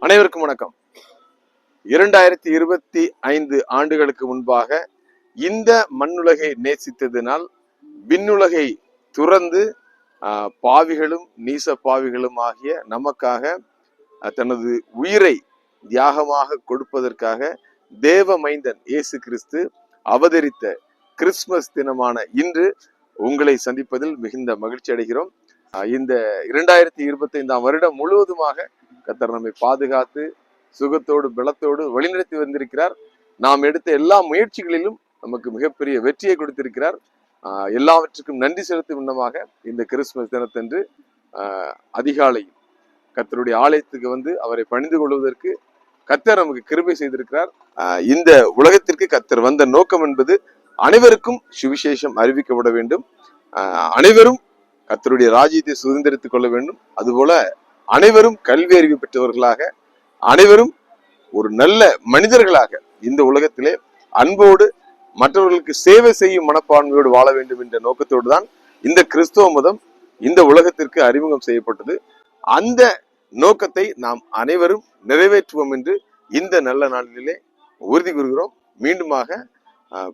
அனைவருக்கும் வணக்கம். 2025 ஆண்டுகளுக்கு முன்பாக இந்த மண்ணுலகை நேசித்ததினால் விண்ணுலகை துறந்து பாவிகளும் நீச பாவிகளும் ஆகிய நமக்காக தனது உயிரை தியாகமாக கொடுப்பதற்காக தேவ மைந்தன் இயேசு கிறிஸ்து அவதரித்த கிறிஸ்துமஸ் தினமான இன்று உங்களை சந்திப்பதில் மிகுந்த மகிழ்ச்சி அடைகிறோம். இந்த 2025 வருடம் முழுவதுமாக கர்த்தர் நம்மை பாதுகாத்து சுகத்தோடு பலத்தோடு வழிநடத்தி வந்திருக்கிறார். நாம் எடுத்த எல்லா முயற்சிகளிலும் நமக்கு மிகப்பெரிய வெற்றியை கொடுத்திருக்கிறார். எல்லாவற்றுக்கும் நன்றி செலுத்தும் விண்ணமாக இந்த கிறிஸ்துமஸ் தினத்தன்று அதிகாலை கர்த்தருடைய ஆலயத்துக்கு வந்து அவரை பணிந்து கொள்வதற்கு கர்த்தர் நமக்கு கிருபை செய்திருக்கிறார். இந்த உலகத்திற்கு கர்த்தர் வந்த நோக்கம் என்பது அனைவருக்கும் சுவிசேஷம் அறிவிக்கப்பட வேண்டும், அனைவரும் கர்த்தருடைய ராஜ்யத்தை சுதந்திரித்துக் கொள்ள வேண்டும், அதுபோல அனைவரும் கல்வி அறிவு பெற்றவர்களாக, அனைவரும் ஒரு நல்ல மனிதர்களாக இந்த உலகத்திலே அன்போடு மற்றவர்களுக்கு சேவை செய்யும் மனப்பான்மையோடு வாழ வேண்டும் என்ற நோக்கத்தோடு தான் இந்த கிறிஸ்தவ மதம் இந்த உலகத்திற்கு அறிமுகம் செய்யப்பட்டது. அந்த நோக்கத்தை நாம் அனைவரும் நிறைவேற்றுவோம் என்று இந்த நல்ல நாளிலே உறுதி கூறுகிறோம். மீண்டுமாக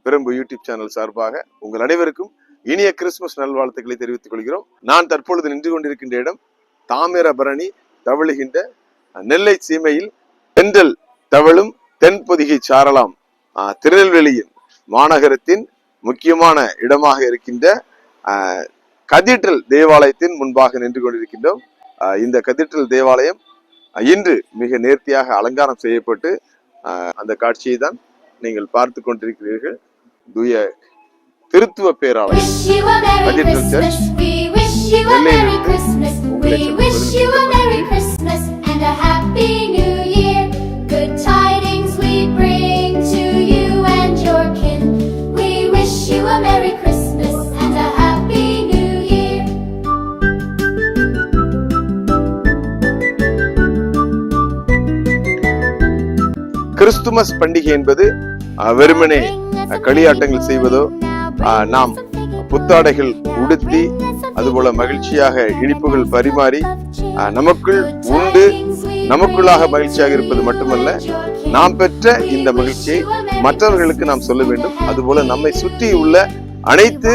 பிரம்பு யூடியூப் சேனல் சார்பாக உங்கள் அனைவருக்கும் இனிய கிறிஸ்துமஸ் நல்வாழ்த்துக்களை தெரிவித்துக் கொள்கிறோம். நான் தற்பொழுது நின்று கொண்டிருக்கின்ற இடம் தாமிரபரணி தவழுகின்ற நெல்லை சீமையில் தென்றல் தவழும் தென்பொதிகை சாரலாம் திருநெல்வேலியின் மாநகரத்தின் முக்கியமான இடமாக இருக்கின்ற கதீட்ரல் தேவாலயத்தின் முன்பாக நின்று கொண்டிருக்கின்றோம். இந்த கதீட்ரல் தேவாலயம் இன்று மிக நேர்த்தியாக அலங்காரம் செய்யப்பட்டு அந்த காட்சியை தான் நீங்கள் பார்த்து கொண்டிருக்கிறீர்கள். தூய திருத்துவ பேராலயம் கதீட்ரல் சர்ச் கிறிஸ்துமஸ் பண்டிகை என்பது வெறுமனே களியாட்டங்கள் செய்வதோ, நாம் புத்தாடைகள் உடுத்தி அதுபோல மகிழ்ச்சியாக இனிப்புகள் பரிமாறி நமக்குள் உண்டு நமக்குள்ளாக மகிழ்ச்சியாக இருப்பது மட்டுமல்ல, நாம் பெற்ற இந்த மகிழ்ச்சியை மற்றவர்களுக்கு நாம் சொல்ல வேண்டும். அதுபோல நம்மை சுற்றி உள்ள அனைத்து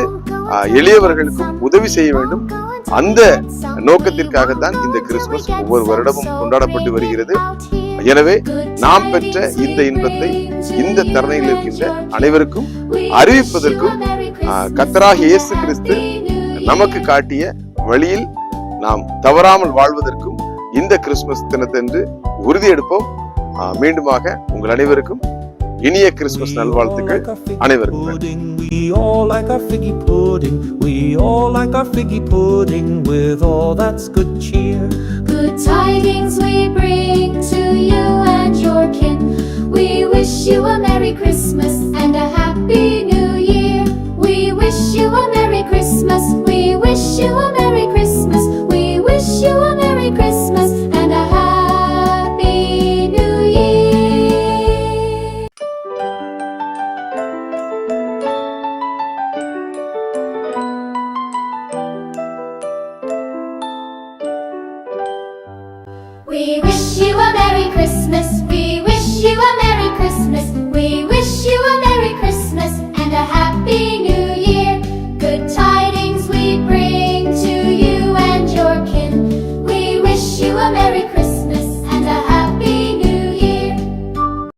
எளியவர்களுக்கும் உதவி செய்ய வேண்டும். அந்த நோக்கத்திற்காகத்தான் இந்த கிறிஸ்துமஸ் ஒவ்வொரு வருடமும் கொண்டாடப்பட்டு வருகிறது. எனவே நாம் பெற்ற இந்த இன்பத்தை இந்த தருணையில் இருக்கின்ற அனைவருக்கும் அறிவிப்பதற்கும் கர்த்தராகிய இயேசு கிறிஸ்து நமக்கு காட்டிய வழியில் நாம் தவறாமல் வாழ்வதற்கும் இந்த கிறிஸ்துமஸ் தினத்தன்று உறுதி எடுப்போம். மீண்டுமாக உங்கள் அனைவருக்கும் இனிய கிறிஸ்துமஸ் நல்வாழ்த்துக்கள். அனைவருக்கும் We all like our figgy pudding. We all like our figgy pudding with all that's good cheer. Good tidings we bring to you and your kin. We wish you a Merry Christmas and a Happy New Year. We wish you a Merry Christmas. We wish you a Merry Christmas. We wish you a Merry Christmas and a Happy New Year. We wish you a Merry Christmas. We wish you a Merry Christmas.